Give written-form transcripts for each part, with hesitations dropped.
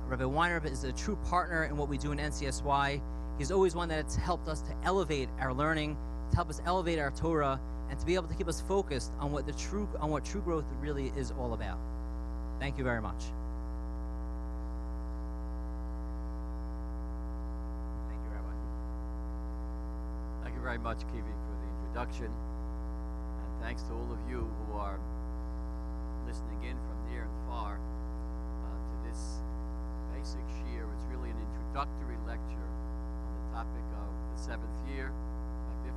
Rabbi Weinreb is a true partner in what we do in NCSY. He's always one that's helped us to elevate our learning, to help us elevate our Torah, and to be able to keep us focused on what true growth really is all about. Thank you very much. Thank you, Rabbi. Thank you very much, Kivi, for the introduction. And thanks to all of you who are listening in from near and far to this basic Shiur. It's really an introductory lecture on the topic of the seventh year, the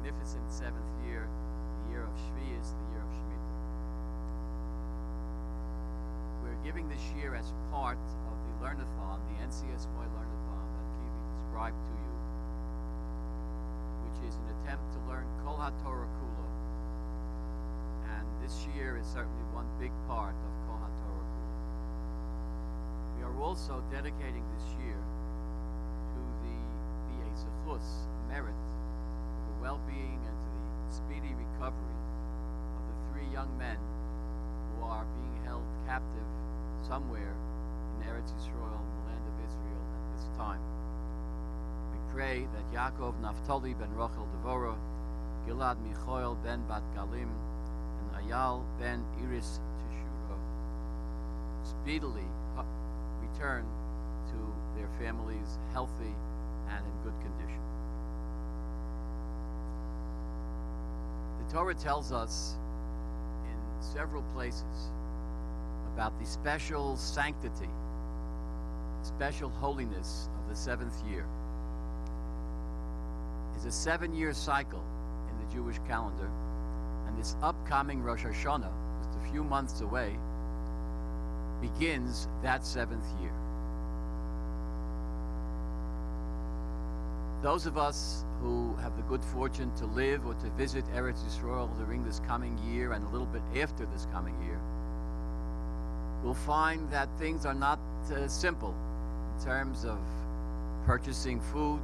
magnificent seventh year, the year of Shvius, the year of Shemitah. We're giving this year as part of the Learn-a-Thon, the NCSY Learn-a-Thon that Kivi described to you, which is an attempt to learn Kol HaTorah Kula. And this year is certainly one big part of Kol HaTorah Kula. We are also dedicating this year to the Zechus, merit, to the well-being and to the speedy recovery of the three young men who are being held captive somewhere in Eretz Yisrael, in the land of Israel at this time. We pray that Yaakov Naftali ben Rachel Devora, Gilad Michoel ben Bat Galim, and Ayal ben Iris Teshura speedily return to their families healthy and in good condition. The Torah tells us in several places about the special sanctity, special holiness of the seventh year. It's a 7-year cycle in the Jewish calendar, and this upcoming Rosh Hashanah, just a few months away, begins that 7th year. Those of us who have the good fortune to live or to visit Eretz Yisrael during this coming year and a little bit after this coming year will find that things are not simple in terms of purchasing food,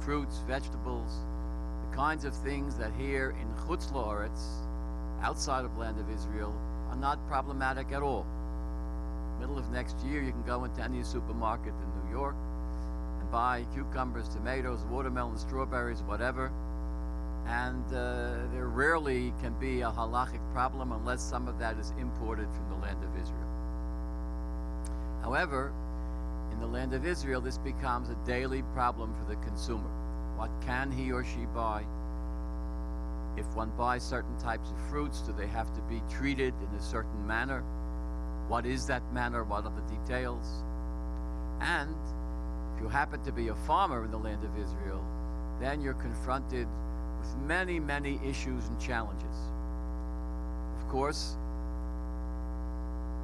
fruits, vegetables, the kinds of things that here in Chutz La'aretz, outside of land of Israel, are not problematic at all. Middle of next year, you can go into any supermarket in New York and buy cucumbers, tomatoes, watermelons, strawberries, whatever, and there rarely can be a halachic problem unless some of that is imported from the land of Israel. However, in the land of Israel, this becomes a daily problem for the consumer. What can he or she buy? If one buys certain types of fruits, do they have to be treated in a certain manner? What is that manner? What are the details? And if you happen to be a farmer in the land of Israel, then you're confronted with many, many issues and challenges. Of course,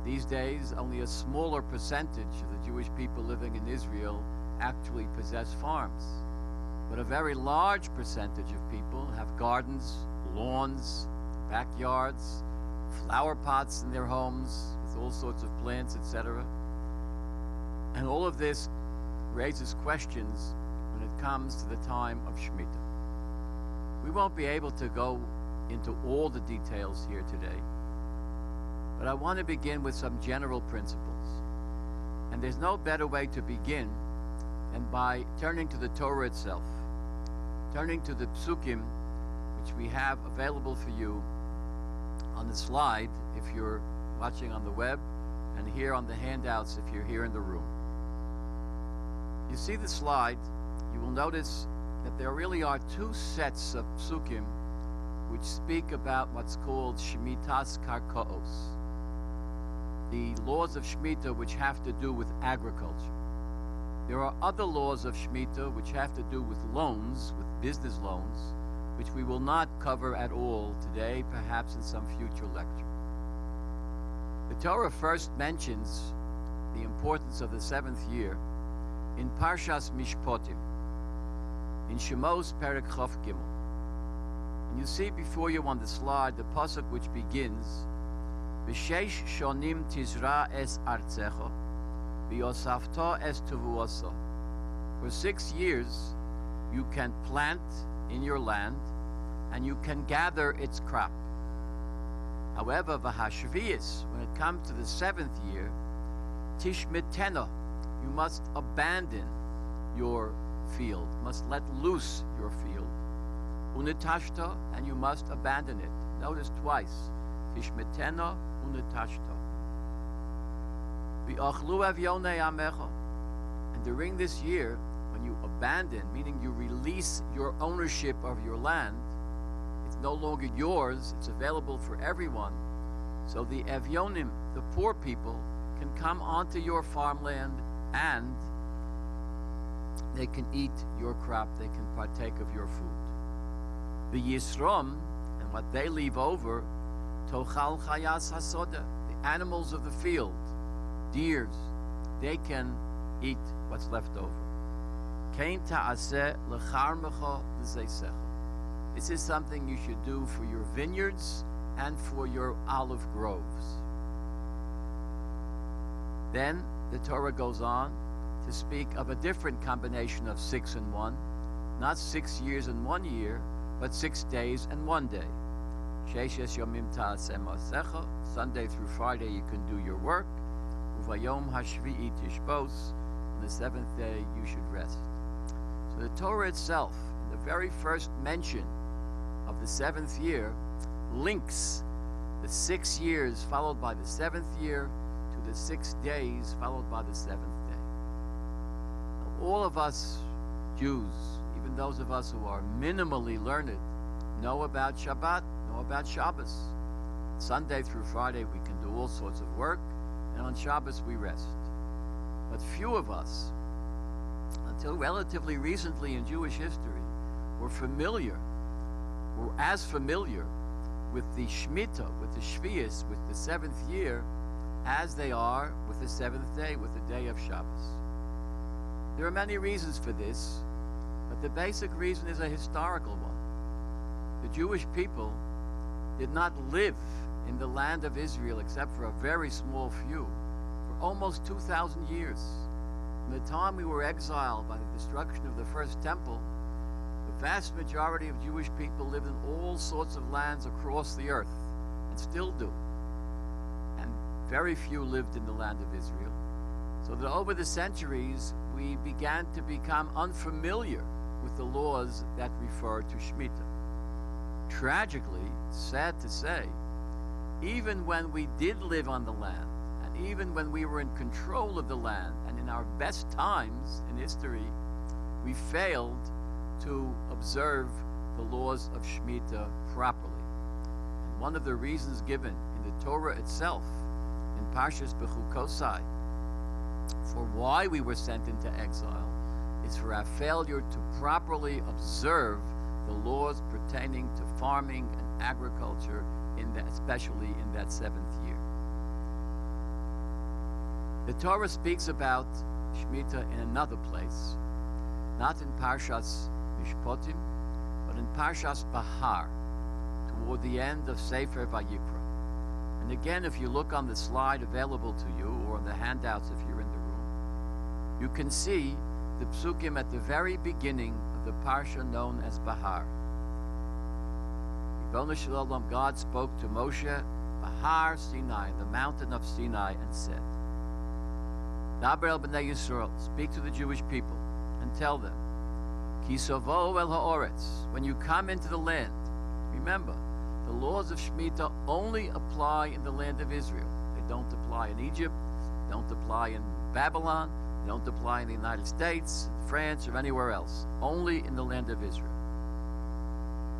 these days, only a smaller percentage of the Jewish people living in Israel actually possess farms. But a very large percentage of people have gardens, lawns, backyards, flower pots in their homes with all sorts of plants, etc. And all of this raises questions when it comes to the time of Shemitah. We won't be able to go into all the details here today, but I want to begin with some general principles. And there's no better way to begin than by turning to the Torah itself, turning to the psukim, which we have available for you on the slide if you're watching on the web, and here on the handouts if you're here in the room. You see the slide, you will notice that there really are two sets of psukim which speak about what's called Shmitas Karkaos, the laws of Shemitah which have to do with agriculture. There are other laws of Shemitah which have to do with loans, with business loans, which we will not cover at all today, perhaps in some future lecture. The Torah first mentions the importance of the seventh year in Parshas Mishpotim, in Shemos Perek Chof Gimel. And you see before you on the slide the pasuk which begins, B'sheish shonim tizra es artzecha, v'yosafta es tevuasa. For 6 years you can plant in your land and you can gather its crop. However, v'hashvius, when it comes to the 7th year, Tishmitena, you must abandon your field, must let loose your field. Unitashta, and you must abandon it. Notice twice. Tishmitena, unitashta. V'achlu avyonei amecha. And during this year, when you abandon, meaning you release your ownership of your land, it's no longer yours, it's available for everyone. So the Evyonim, the poor people, can come onto your farmland and they can eat your crop, they can partake of your food. The Yisrom, and what they leave over, Tochal Chayas Hasoda, the animals of the field, deers, they can eat what's left over. Kein ta'aseh lecharmecha l'zeisecha. This is something you should do for your vineyards and for your olive groves. Then the Torah goes on to speak of a different combination of 6 and 1, not 6 years and 1 year, but 6 days and 1 day. Sheishes yomim ta'aseh ma'asecha, Sunday through Friday you can do your work. Uvayom hashvi'i tishbos, on the 7th day you should rest. So the Torah itself, in the very first mention of the 7th year, links the 6 years followed by the 7th year to the 6 days followed by the 7th day. Now, all of us Jews, even those of us who are minimally learned, know about Shabbat, know about Shabbos. Sunday through Friday we can do all sorts of work, and on Shabbos we rest. But few of us, until relatively recently in Jewish history, were as familiar with the Shemitah, with the Shvius, with the 7th year, as they are with the 7th day, with the day of Shabbos. There are many reasons for this, but the basic reason is a historical one. The Jewish people did not live in the land of Israel, except for a very small few, for almost 2,000 years. From the time we were exiled by the destruction of the first temple, the vast majority of Jewish people lived in all sorts of lands across the earth, and still do. And very few lived in the land of Israel. So that over the centuries, we began to become unfamiliar with the laws that refer to Shemitah. Tragically, sad to say, even when we did live on the land, and even when we were in control of the land, and in our best times in history, we failed to observe the laws of Shemitah properly. And one of the reasons given in the Torah itself, in Parshas Bechukosai, for why we were sent into exile, is for our failure to properly observe the laws pertaining to farming and agriculture, especially in that 7th year. The Torah speaks about Shemitah in another place, not in Parshas Mishpotim, but in Parshas Bahar, toward the end of Sefer Vayikra. And again, if you look on the slide available to you, or on the handouts if you're in the room, you can see the psukim at the very beginning of the parsha known as Bahar. God spoke to Moshe, Bahar Sinai, the mountain of Sinai, and said, Daber el b'nei Yisrael, speak to the Jewish people, and tell them, Ki sovo el ha'oretz, when you come into the land, remember, the laws of Shemitah only apply in the land of Israel. They don't apply in Egypt, don't apply in Babylon, they don't apply in the United States, France, or anywhere else. Only in the land of Israel.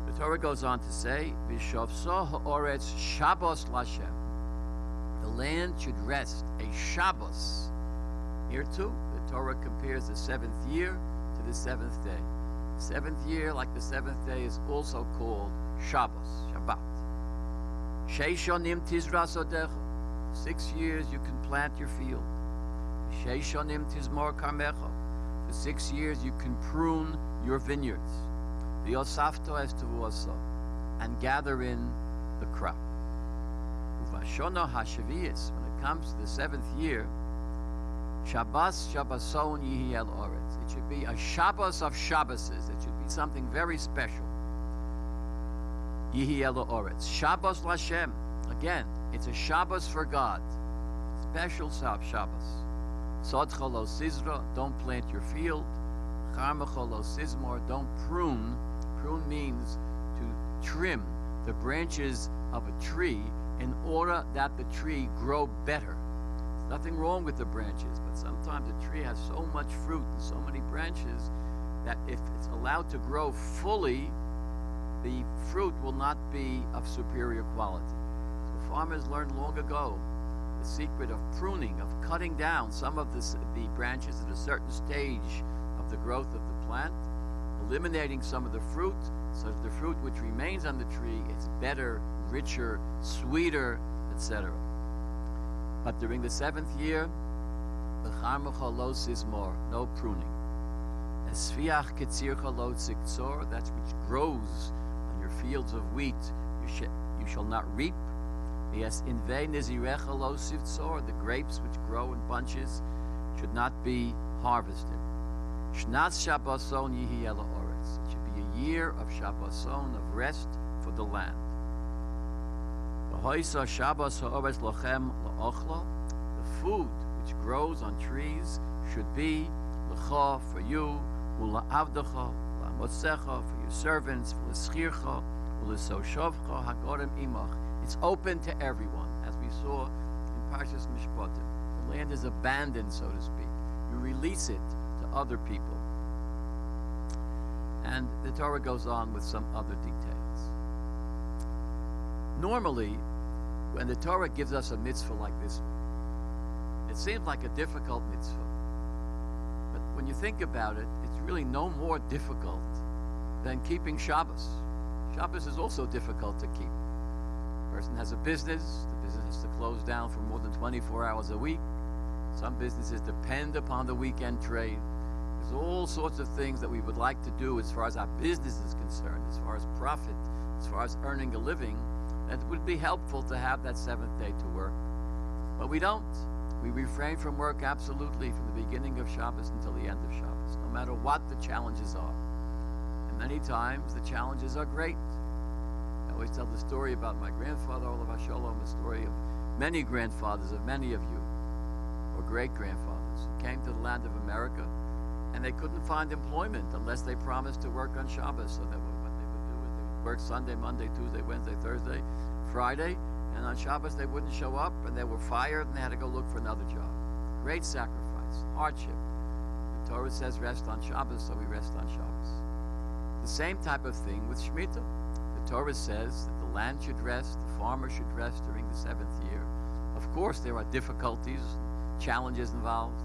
The Torah goes on to say, V'shavso ha'oretz Shabbos Lashem. The land should rest, a Shabbos. Here too, the Torah compares the 7th year to the 7th day. The 7th year, like the 7th day, is also called Shabbos, Shabbat. Sheishonim tizras odecha. 6 years you can plant your field. Sheishonim tizmor karmecha. For 6 years you can prune your vineyards. V'yosafto es tevuoso, and gather in the crop. Uvashono hashaviyis, when it comes to the 7th year, Shabbos Shabboson yihi el oretz. It should be a Shabbos of Shabboses. It should be something very special. Yihi el oretz. Shabbos Lashem. Again, it's a Shabbos for God. Special Shabbos. Sodcha lo sizra, don't plant your field. Charmecha lo sizmor, don't prune. Prune means to trim the branches of a tree in order that the tree grow better. There's nothing wrong with the branches, but sometimes a tree has so much fruit and so many branches that if it's allowed to grow fully, the fruit will not be of superior quality. So farmers learned long ago the secret of pruning, of cutting down some of the branches at a certain stage of the growth of the plant, eliminating some of the fruit, so that the fruit which remains on the tree is better, richer, sweeter, etc. But during the 7th year, no pruning. That which grows on your fields of wheat, you shall not reap. The grapes which grow in bunches should not be harvested. It should be a year of Shabboson, of rest for the land. The food which grows on trees should be l'cha, for you, u'la'avdecha, la'motzecha, for your servants, v'leschircha, u'lesoshovcha, hagorim imach. It's open to everyone, as we saw in Parshas Mishpatim. The land is abandoned, so to speak. You release it to other people. And the Torah goes on with some other details. Normally, when the Torah gives us a mitzvah like this one, it seems like a difficult mitzvah. But when you think about it, it's really no more difficult than keeping Shabbos. Shabbos is also difficult to keep. A person has a business, the business has to close down for more than 24 hours a week. Some businesses depend upon the weekend trade. There's all sorts of things that we would like to do as far as our business is concerned, as far as profit, as far as earning a living. It would be helpful to have that 7th day to work. But we don't. We refrain from work absolutely from the beginning of Shabbos until the end of Shabbos, no matter what the challenges are. And many times the challenges are great. I always tell the story about my grandfather, Olav Shalom, the story of many grandfathers, of many of you, or great-grandfathers, who came to the land of America, and they couldn't find employment unless they promised to work on Shabbos. So that what they would do is they would work Sunday, Monday, Tuesday, Wednesday, Thursday, Friday, and on Shabbos they wouldn't show up, and they were fired, and they had to go look for another job. Great sacrifice, hardship. The Torah says rest on Shabbos, so we rest on Shabbos. The same type of thing with Shemitah. The Torah says that the land should rest, the farmer should rest during the 7th year. Of course, there are difficulties, challenges involved,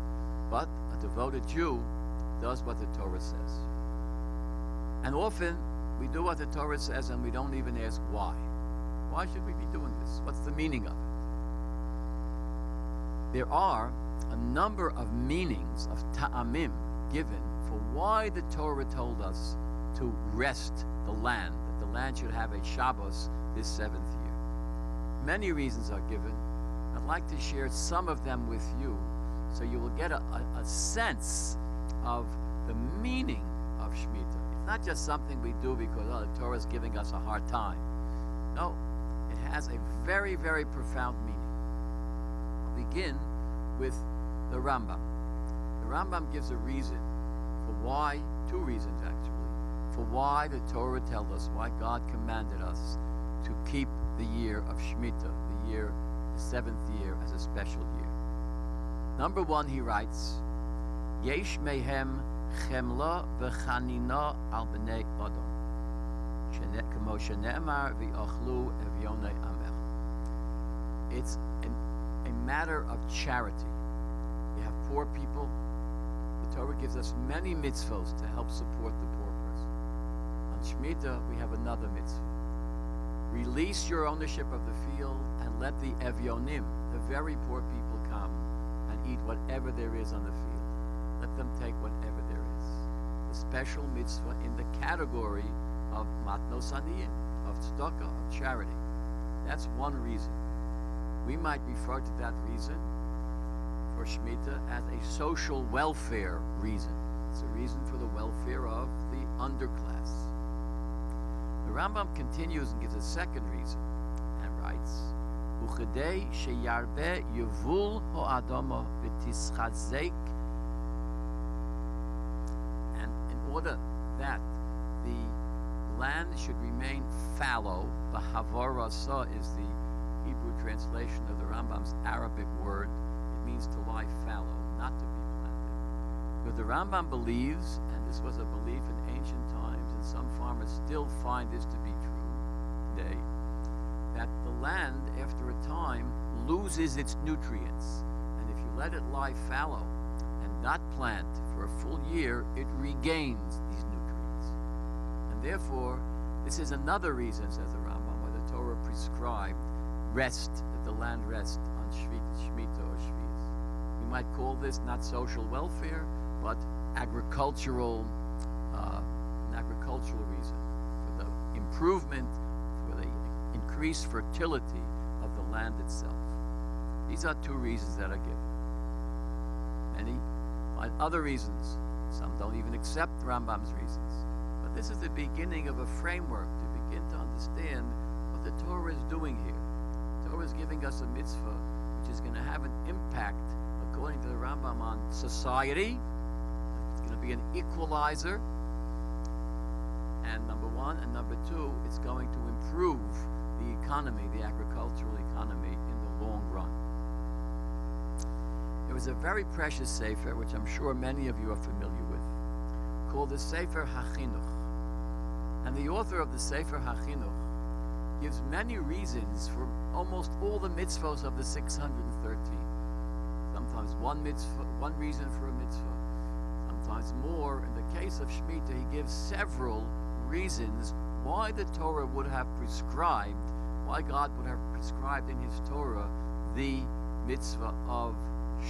but a devoted Jew does what the Torah says. And often, we do what the Torah says and we don't even ask why. Why should we be doing this? What's the meaning of it? There are a number of meanings of ta'amim given for why the Torah told us to rest the land, that the land should have a Shabbos this 7th year. Many reasons are given. I'd like to share some of them with you so you will get a sense of the meaning of Shemitah. It's not just something we do because the Torah is giving us a hard time. No, it has a very, very profound meaning. I'll begin with the Rambam. The Rambam gives a reason for why, 2 reasons actually, for why the Torah tells us, why God commanded us to keep the year of Shemitah, the 7th year, as a special year. Number 1, he writes, Yesh mehem chemla v'chanina al b'nei Adam, k'mo shene'emar v'yochlu evyonei amech. It's a matter of charity. You have poor people. The Torah gives us many mitzvos to help support the poor person. On Shemitah, we have another mitzvah. Release your ownership of the field and let the evyonim, the very poor people, come and eat whatever there is on the field. Let them take whatever there is. The special mitzvah in the category of matnos aniyim, of tzedakah, of charity. That's one reason. We might refer to that reason for Shemitah as a social welfare reason. It's a reason for the welfare of the underclass. The Rambam continues and gives a second reason and writes, וכדי שירבה יבול האדמה ותתחזק. And in order that the land should remain fallow, the havarasa is the Hebrew translation of the Rambam's Arabic word. It means to lie fallow, not to be planted. But the Rambam believes, and this was a belief in ancient times, and some farmers still find this to be true today, that the land, after a time, loses its nutrients. And if you let it lie fallow and not plant for a full year, it regains these nutrients. And therefore, this is another reason, says the Rambam, why the Torah prescribed rest, that the land rest on Shemitah or Shvius. We might call this not social welfare, but agricultural, an agricultural reason for the improvement, for the increased fertility of the land itself. These are two reasons that are given. Many find other reasons. Some don't even accept Rambam's reasons. But this is the beginning of a framework to begin to understand what the Torah is doing here. The Torah is giving us a mitzvah which is going to have an impact, according to the Rambam, on society. It's going to be an equalizer. And number one, and number two, it's going to improve the economy, the agricultural economy, in the long run. There was a very precious sefer, which I'm sure many of you are familiar with, called the Sefer HaChinuch. And the author of the Sefer HaChinuch gives many reasons for almost all the mitzvahs of the 613. Sometimes one reason for a mitzvah, sometimes more. In the case of Shemitah, he gives several reasons why the Torah would have prescribed, why God would have prescribed in his Torah the mitzvah of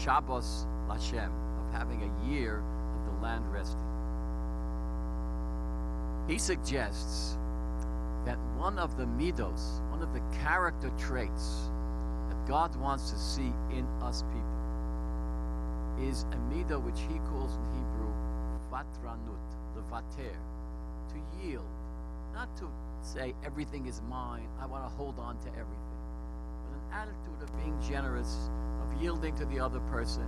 Shabbos Lashem, of having a year of the land resting. He suggests that one of the midos, one of the character traits that God wants to see in us people is a midah which he calls in Hebrew vatranut, levater, to yield. Not to say everything is mine, I want to hold on to everything, but an attitude of being generous, of yielding to the other person,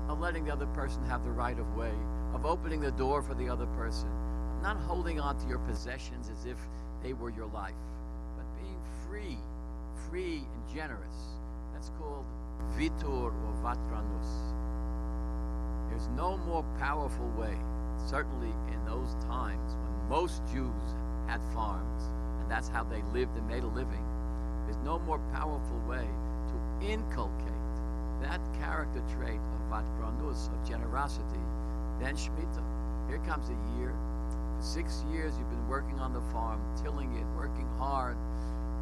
of letting the other person have the right of way, of opening the door for the other person, of not holding on to your possessions as if they were your life, but being free and generous. That's called vitur or vatranus. There's no more powerful way, certainly in those times when most Jews had farms, and that's how they lived and made a living. There's no more powerful way to inculcate that character trait of vatranus, of generosity, than Shemitah. Here comes a year. For 6 years you've been working on the farm, tilling it, working hard,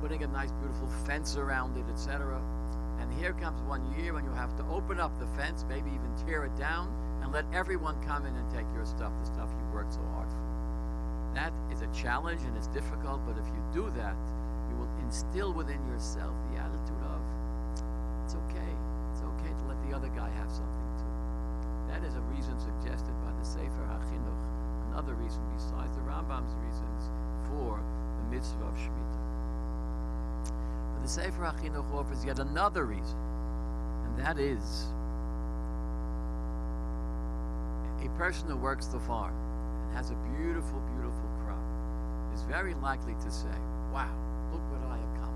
putting a nice beautiful fence around it, etc. And here comes one year when you have to open up the fence, maybe even tear it down, and let everyone come in and take your stuff, the stuff you worked so hard for. That is a challenge and it's difficult, but if you do that, you will instill within yourself the attitude of, it's okay to let the other guy have something too. That is a reason suggested by the Sefer HaChinuch, another reason besides the Rambam's reasons for the mitzvah of Shemitah. But the Sefer HaChinuch offers yet another reason, and that is a person who works the farm and has a beautiful, beautiful crop is very likely to say, wow, look what I accomplished.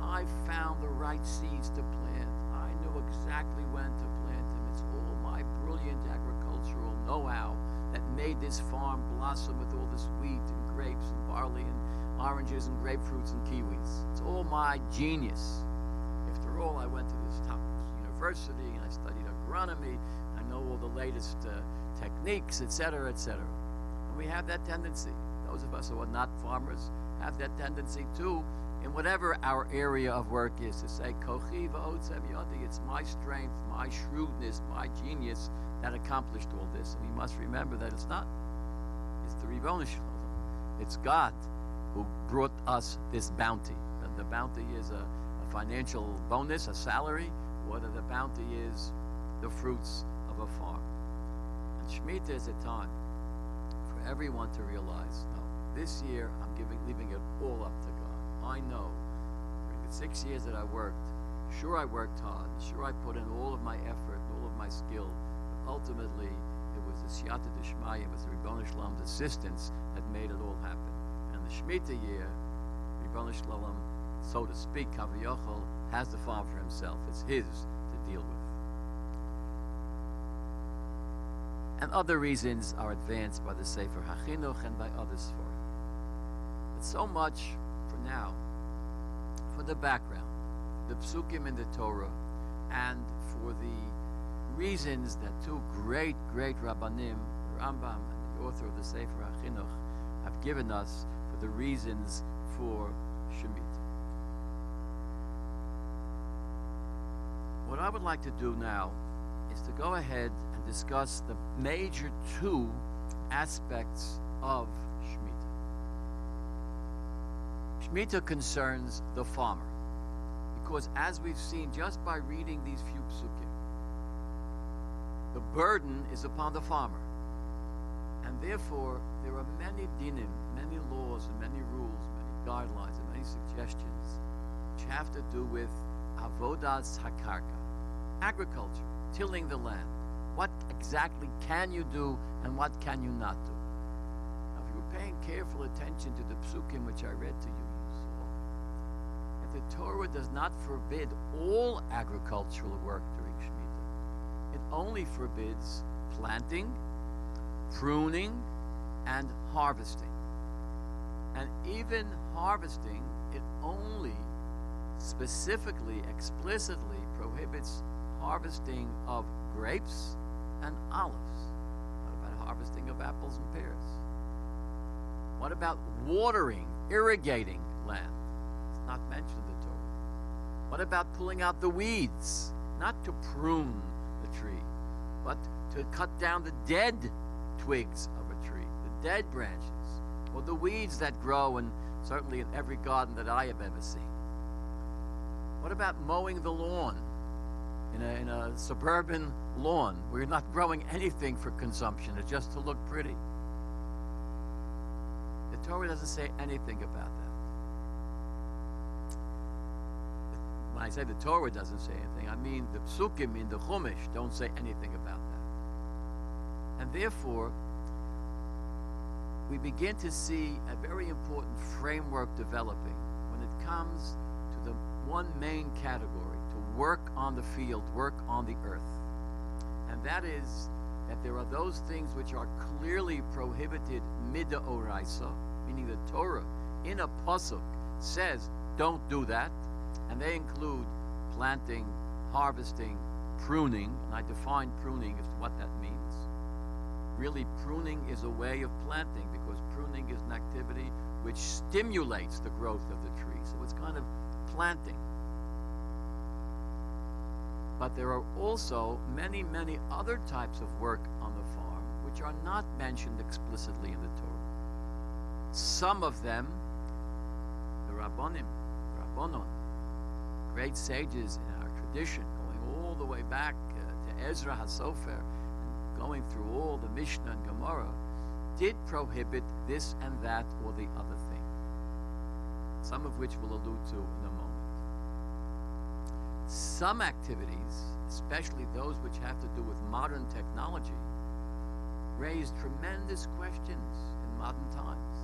I found the right seeds to plant. I knew exactly when to plant them. It's all my brilliant agricultural know-how that made this farm blossom with all this wheat and grapes and barley and oranges and grapefruits and kiwis. It's all my genius. After all, I went to this top university and I studied agronomy. I know all the latest techniques, etc., etc. And we have that tendency. Those of us who are not farmers have that tendency too, in whatever our area of work is, to say, Kochi v'otzev yadi, it's my strength, my shrewdness, my genius that accomplished all this. And we must remember that it's not. It's the Ribbono Shel Olam. It's God who brought us this bounty. And the bounty is a financial bonus, a salary, whether the bounty is the fruits of a farm. And Shemitah is a time for everyone to realize, no, this year I'm leaving it all up to God. I know during the 6 years that I worked, sure I worked hard, sure I put in all of my effort, all of my skill, but ultimately it was the Siyata Dishmaya, it was the Ribono Shalom's assistance that made it all happen. And the Shemitah year, Ribono Shalom, so to speak, Kaviyachol, has the farm for himself. It's his to deal with. And other reasons are advanced by the Sefer HaChinuch and by others for it. But so much for now, for the background, the psukim in the Torah, and for the reasons that two great Rabbanim, the Rambam and the author of the Sefer HaChinuch, have given us for the reasons for Shemitah. What I would like to do now is to go ahead and discuss the major two aspects of Shemitah. Shemitah concerns the farmer, because as we've seen just by reading these few psukim, the burden is upon the farmer. And therefore, there are many dinim, many laws and many rules, many guidelines and many suggestions which have to do with avodas hakarka, agriculture, tilling the land. What exactly can you do and what can you not do? Now, if you were paying careful attention to the psukim which I read to you, you saw that the Torah does not forbid all agricultural work during Shemitah. It only forbids planting, pruning, and harvesting. And even harvesting, it only specifically, explicitly prohibits harvesting of grapes and olives. What about harvesting of apples and pears? What about watering, irrigating land? It's not mentioned in the Torah. What about pulling out the weeds? Not to prune the tree, but to cut down the dead twigs of a tree, the dead branches, or the weeds that grow, and certainly in every garden that I have ever seen. What about mowing the lawn? In a suburban lawn, we're not growing anything for consumption. It's just to look pretty. The Torah doesn't say anything about that. When I say the Torah doesn't say anything, I mean the psukim in the Chumash don't say anything about that. And therefore, we begin to see a very important framework developing when it comes to the one main category, to work on the field, work on the earth. And that is that there are those things which are clearly prohibited midaoraisa, meaning the Torah in a pasuk says don't do that, and they include planting, harvesting, pruning, and I define pruning as to what that means. Really, pruning is a way of planting, because pruning is an activity which stimulates the growth of the tree. So it's kind of planting. But there are also many other types of work on the farm which are not mentioned explicitly in the Torah. Some of them, the Rabbonim, Rabbonon, great sages in our tradition, going all the way back to Ezra HaSofer, and going through all the Mishnah and Gemara, did prohibit this and that or the other thing, some of which we'll allude to in a moment. Some activities, especially those which have to do with modern technology, raise tremendous questions in modern times,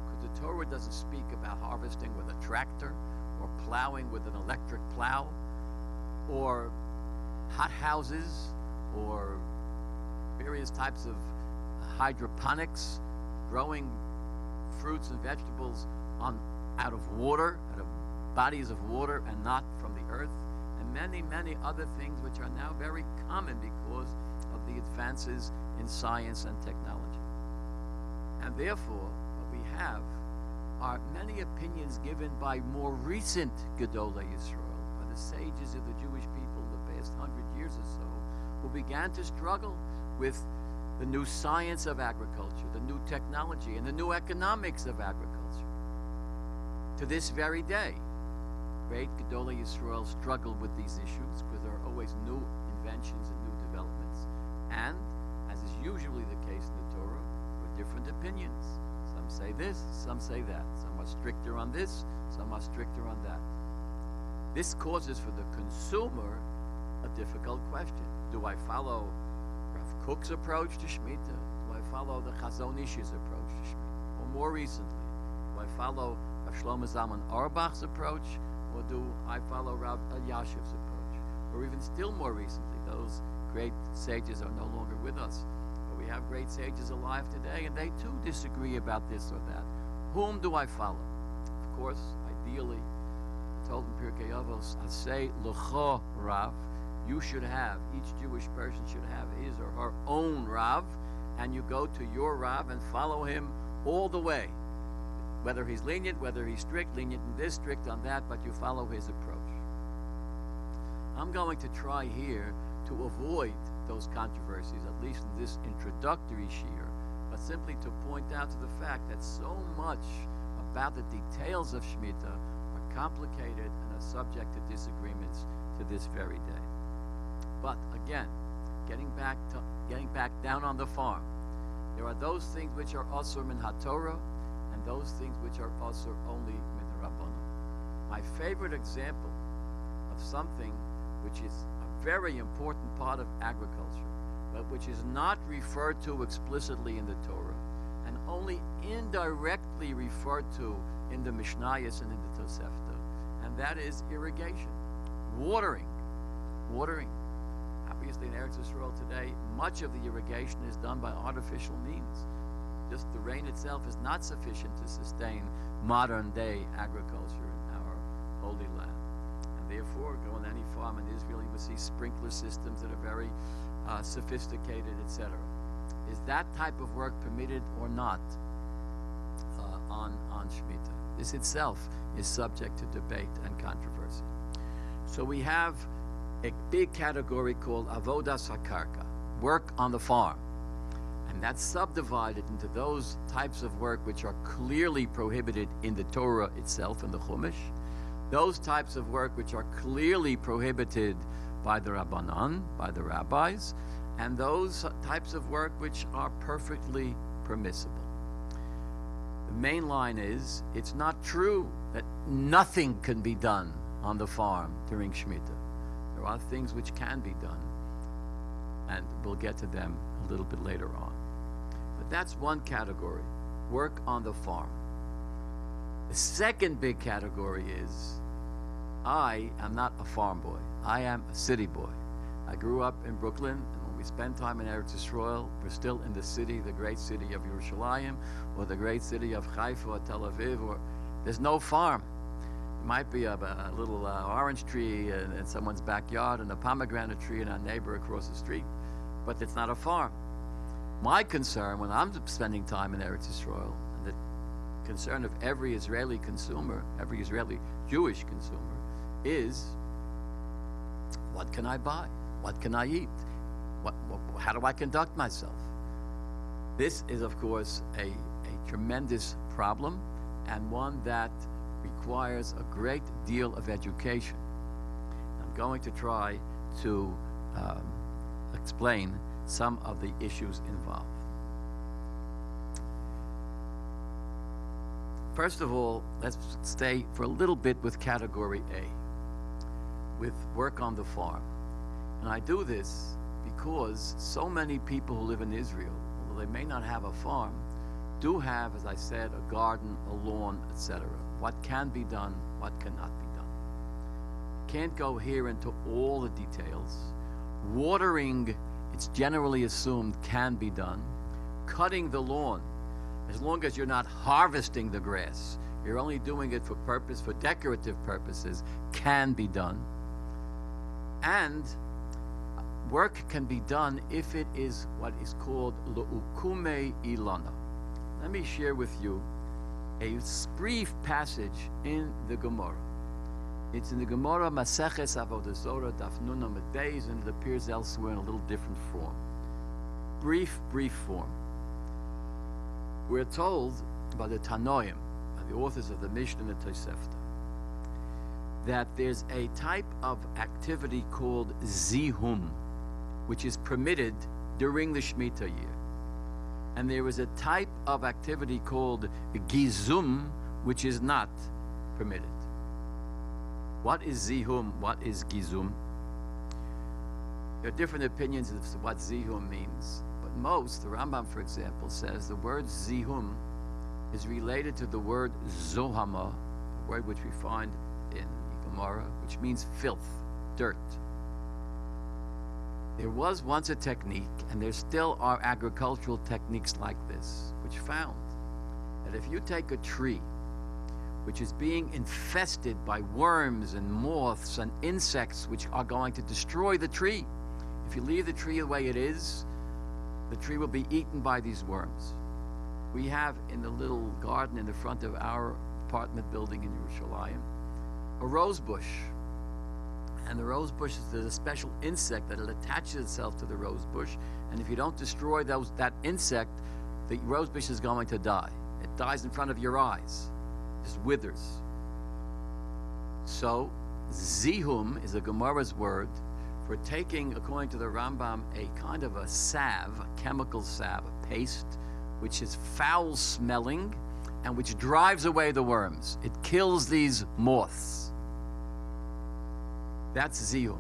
because the Torah doesn't speak about harvesting with a tractor or plowing with an electric plow or hot houses or various types of hydroponics, growing fruits and vegetables out of water, out of bodies of water and not from the earth, and many other things which are now very common because of the advances in science and technology. And therefore, what we have are many opinions given by more recent Gedolei Yisrael, by the sages of the Jewish people in the past 100 years or so, who began to struggle with the new science of agriculture, the new technology, and the new economics of agriculture. To this very day, great Gedolei Yisrael struggle with these issues because there are always new inventions and new developments. And, as is usually the case in the Torah, there are different opinions. Some say this, some say that. Some are stricter on this, some are stricter on that. This causes for the consumer a difficult question. Do I follow Rav Kook's approach to Shemitah? Do I follow the Chazon Ish's approach to Shemitah? Or more recently, do I follow Rav Shlomo Zalman Auerbach's approach? Or do I follow Rav Elyashiv's approach? Or even still more recently, those great sages are no longer with us. But we have great sages alive today, and they too disagree about this or that. Whom do I follow? Of course, ideally, told in Pirkei Avos, I say, L'cho Rav, you should have, each Jewish person should have his or her own Rav, and you go to your Rav and follow him all the way. Whether he's lenient, whether he's strict, lenient in this, strict on that, but you follow his approach. I'm going to try here to avoid those controversies, at least in this introductory shiur, but simply to point out to the fact that so much about the details of Shemitah are complicated and are subject to disagreements to this very day. But again, getting back down on the farm, there are those things which are asur min haTorah, and those things which are asur only min Rabbanan. My favorite example of something which is a very important part of agriculture, but which is not referred to explicitly in the Torah, and only indirectly referred to in the Mishnayos and in the Tosefta, and that is irrigation, watering. Obviously, in Eretz Yisrael today, much of the irrigation is done by artificial means. Just the rain itself is not sufficient to sustain modern-day agriculture in our Holy Land. And therefore, go on any farm in Israel, you will see sprinkler systems that are very sophisticated, etc. Is that type of work permitted or not on Shemitah? This itself is subject to debate and controversy. So we have a big category called avodas hakarka, work on the farm. And that's subdivided into those types of work which are clearly prohibited in the Torah itself, in the Chumash, those types of work which are clearly prohibited by the Rabbanan, by the rabbis, and those types of work which are perfectly permissible. The main line is, it's not true that nothing can be done on the farm during Shemitah. There are things which can be done, and we'll get to them a little bit later on. But that's one category, work on the farm. The second big category is, I am not a farm boy. I am a city boy. I grew up in Brooklyn, and when we spend time in Eretz Yisrael, we're still in the city, the great city of Yerushalayim, or the great city of Haifa or Tel Aviv, or there's no farm. It might be a little orange tree in someone's backyard and a pomegranate tree in our neighbor across the street, but it's not a farm. My concern when I'm spending time in Eretz Yisrael, and the concern of every Israeli consumer, every Israeli Jewish consumer, is what can I buy? What can I eat? How do I conduct myself? This is, of course, a tremendous problem, and one that requires a great deal of education. I'm going to try to explain some of the issues involved. First of all, let's stay for a little bit with category A, with work on the farm. And I do this because so many people who live in Israel, although they may not have a farm, do have, as I said, a garden, a lawn, etc. What can be done, what cannot be done. Can't go here into all the details. Watering, it's generally assumed, can be done. Cutting the lawn, as long as you're not harvesting the grass, you're only doing it for decorative purposes, can be done. And work can be done if it is what is called le'ukume ilana. Let me share with you a brief passage in the Gemara. It's in the Gemara Maseches Avodah Zorah Daf Nun Amud Beis, and it appears elsewhere in a little different form. Brief form. We're told by the Tanoim, by the authors of the Mishnah and the Tosefta, that there's a type of activity called zihum, which is permitted during the Shemitah year. And there is a type of activity called gizum, which is not permitted. What is zihum? What is gizum? There are different opinions as to what zihum means, but most, the Rambam, for example, says the word zihum is related to the word zohama, a word which we find in Gemara, which means filth, dirt. There was once a technique, and there still are agricultural techniques like this, which found that if you take a tree which is being infested by worms and moths and insects which are going to destroy the tree, if you leave the tree the way it is, the tree will be eaten by these worms. We have in the little garden in the front of our apartment building in Yerushalayim a rose bush. And the rose bush, there's a special insect that attaches itself to the rose bush, and if you don't destroy that insect, the rose bush is going to die. It dies in front of your eyes, just withers. So, zihum is a Gemara's word for taking, according to the Rambam, a kind of a salve, a chemical salve, a paste, which is foul-smelling and which drives away the worms. It kills these moths. That's zihum.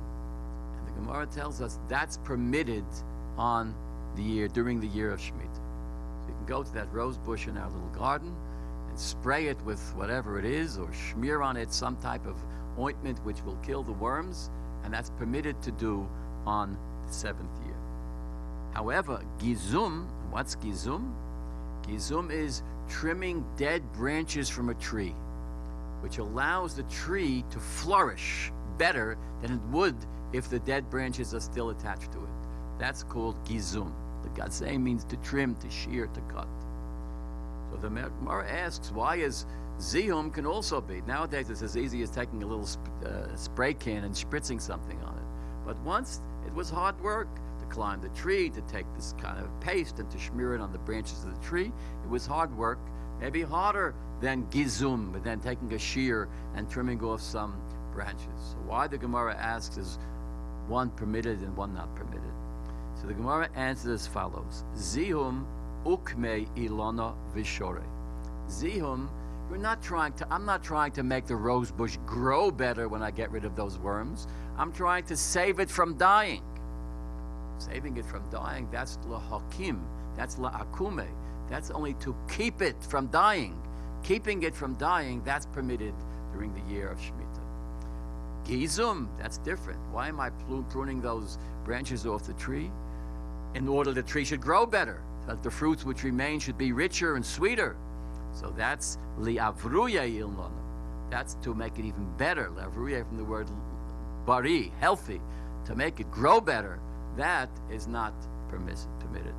And the Gemara tells us that's permitted during the year of Shemitah. So you can go to that rose bush in our little garden and spray it with whatever it is, or smear on it some type of ointment which will kill the worms, and that's permitted to do on the 7th year. However, gizum, what's gizum? Gizum is trimming dead branches from a tree, which allows the tree to flourish better than it would if the dead branches are still attached to it. That's called gizum. The gazeh means to trim, to shear, to cut. So the Gemara asks, why is zihum can also be? Nowadays it's as easy as taking a little spray can and spritzing something on it. But once it was hard work to climb the tree, to take this kind of paste and to smear it on the branches of the tree. It was hard work, maybe harder than gizum, but then taking a shear and trimming off some branches. So why the Gemara asks is one permitted and one not permitted. So the Gemara answers as follows: Zihum ukme ilona vishore. Zihum, I'm not trying to make the rose bush grow better when I get rid of those worms. I'm trying to save it from dying. Saving it from dying, that's lahakim, that's la'akume. That's only to keep it from dying. Keeping it from dying, that's permitted during the year of Shemitah. Gizum, that's different. Why am I pruning those branches off the tree? In order the tree should grow better, that the fruits which remain should be richer and sweeter. So that's li'avruya ilnona. That's to make it even better. Li'avruya from the word bari, healthy. To make it grow better, that is not permitted.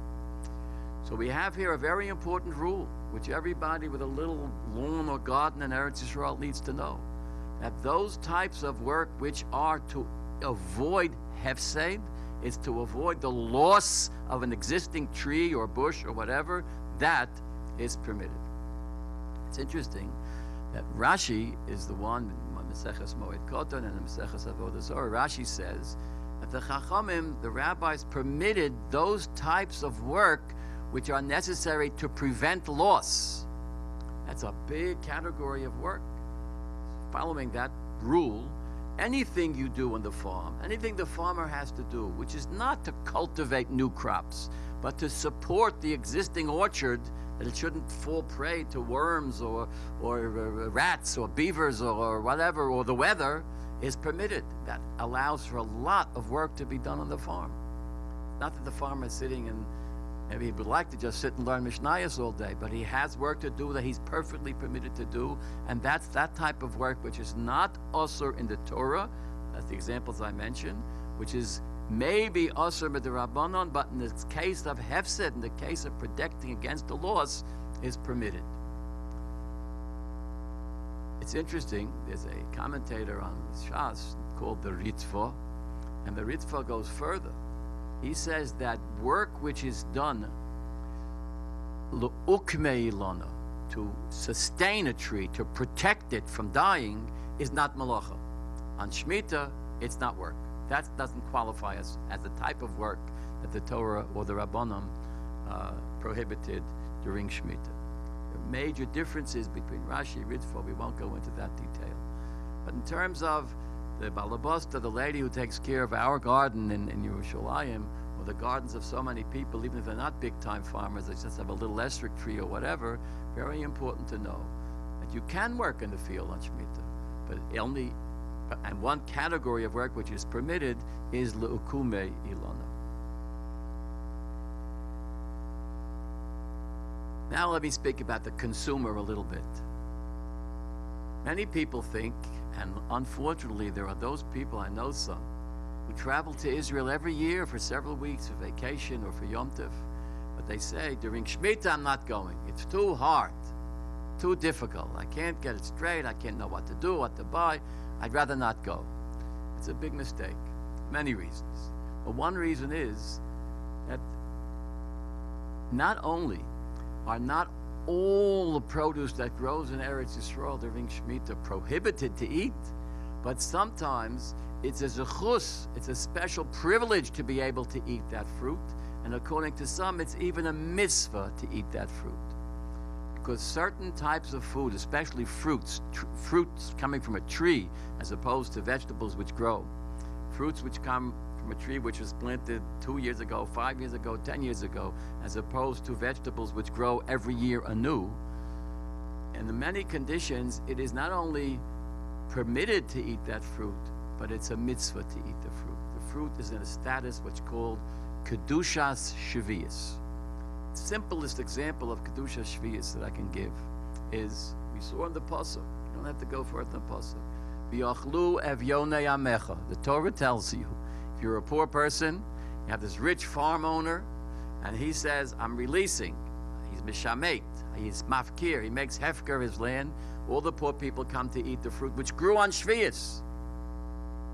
So we have here a very important rule, which everybody with a little lawn or garden in Eretz Yisrael needs to know. That those types of work which are to avoid hefsed, is to avoid the loss of an existing tree or bush or whatever, that is permitted. It's interesting that Rashi is the one in Maseches Moed Koton and Maseches Avodah Zarah. Rashi says that the Chachamim, the rabbis, permitted those types of work which are necessary to prevent loss. That's a big category of work. Following that rule, anything you do on the farm, anything the farmer has to do, which is not to cultivate new crops, but to support the existing orchard, that it shouldn't fall prey to worms or rats or beavers or whatever, or the weather, is permitted. That allows for a lot of work to be done on the farm. Not that the farmer is sitting and maybe he would like to just sit and learn Mishnayos all day, but he has work to do that he's perfectly permitted to do, and that's that type of work which is not usur in the Torah, as the examples I mentioned, which is maybe usur b'derabbanon, but in the case of hefsed, in the case of protecting against the loss, is permitted. It's interesting, there's a commentator on Shas called the Ritva, and the Ritva goes further. He says that work which is done l'ukmei ilona, to sustain a tree, to protect it from dying, is not malacha. On Shemitah, it's not work. That doesn't qualify as the type of work that the Torah or the Rabbanim prohibited during Shemitah. There are major differences between Rashi and Ritva. We won't go into that detail. But in terms of the balabasta, the lady who takes care of our garden in Yerushalayim, or the gardens of so many people, even if they're not big-time farmers, they just have a little estric tree or whatever, very important to know that you can work in the field on Shemitah, but only, and one category of work which is permitted is le'ukume ilona. Now let me speak about the consumer a little bit. Many people think, and unfortunately there are those people, I know some, who travel to Israel every year for several weeks for vacation or for Yom Tov, but they say, during Shemitah I'm not going. It's too hard, too difficult. I can't get it straight. I can't know what to do, what to buy. I'd rather not go. It's a big mistake. Many reasons. But one reason is that not only are not all the produce that grows in Eretz Yisrael during Shemitah prohibited to eat, but sometimes it's a zechus, it's a special privilege to be able to eat that fruit, and according to some, it's even a mitzvah to eat that fruit. Because certain types of food, especially fruits coming from a tree, as opposed to vegetables which grow, fruits which come from a tree which was planted 2 years ago, 5 years ago, 10 years ago, as opposed to vegetables which grow every year anew. And in many conditions, it is not only permitted to eat that fruit, but it's a mitzvah to eat the fruit. The fruit is in a status what's called kedushas shvius. The simplest example of kedushas shvius that I can give is, we saw in the pasuk. You don't have to go further than the pasuk. V'yachlu evyonei amecha. The Torah tells you, if you're a poor person, you have this rich farm owner, and he says, I'm releasing. He's mishamet, he's mafkir, he makes hefker of his land. All the poor people come to eat the fruit which grew on Shvius.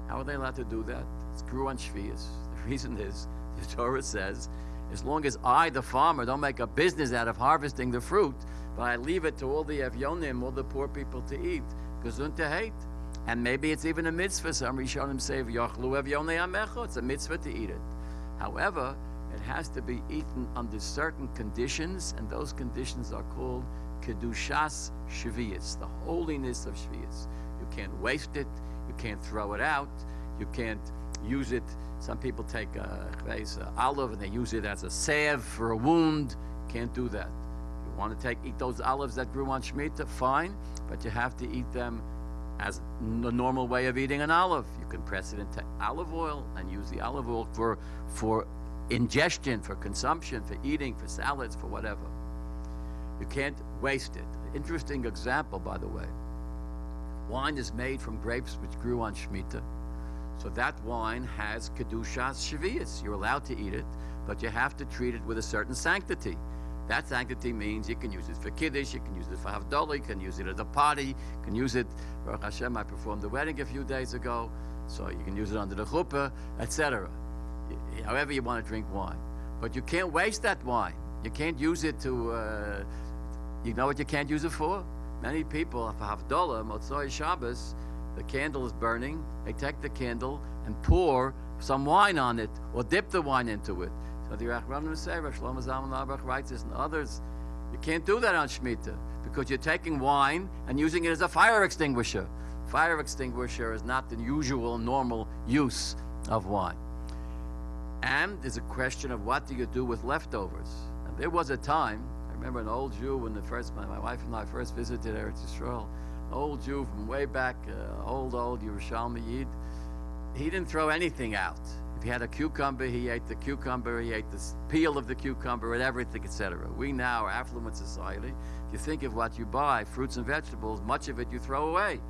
How are they allowed to do that? It grew on Shvius. The reason is, the Torah says, as long as I, the farmer, don't make a business out of harvesting the fruit, but I leave it to all the evyonim, all the poor people to eat, gesund to hate. And maybe it's even a mitzvah. Some Rishonim say, "V'yachlu evyonei amecha." It's a mitzvah to eat it. However, it has to be eaten under certain conditions, and those conditions are called kedushas shvius, the holiness of shvius. You can't waste it. You can't throw it out. You can't use it. Some people take olive and they use it as a salve for a wound. Can't do that. You want to eat those olives that grew on Shemitah, fine, but you have to eat them as the normal way of eating an olive. You can press it into olive oil and use the olive oil for ingestion, for consumption, for eating, for salads, for whatever. You can't waste it. Interesting example, by the way. Wine is made from grapes which grew on Shemitah. So that wine has kedushas shvius. You're allowed to eat it, but you have to treat it with a certain sanctity. That sanctity means you can use it for kiddush, you can use it for havdalah, you can use it at a party, you can use it, Baruch Hashem, I performed the wedding a few days ago, so you can use it under the chuppah, etc. However you want to drink wine. But you can't waste that wine. You can't use it to, you know what you can't use it for? Many people, for havdalah, Motzoi Shabbos, the candle is burning, they take the candle and pour some wine on it, or dip the wine into it. So the Rachmanim say, Shlomo Zalman Auerbach writes this, and others, you can't do that on Shemitah, because you're taking wine and using it as a fire extinguisher. Fire extinguisher is not the usual, normal use of wine. And there's a question of what do you do with leftovers. And there was a time, I remember an old Jew when my wife and I first visited Eretz Yisrael, an old Jew from way back, old Yerushalmi Yid, he didn't throw anything out. If he had a cucumber, he ate the cucumber, he ate the peel of the cucumber and everything, etc. We now are affluent society. If you think of what you buy, fruits and vegetables, much of it you throw away.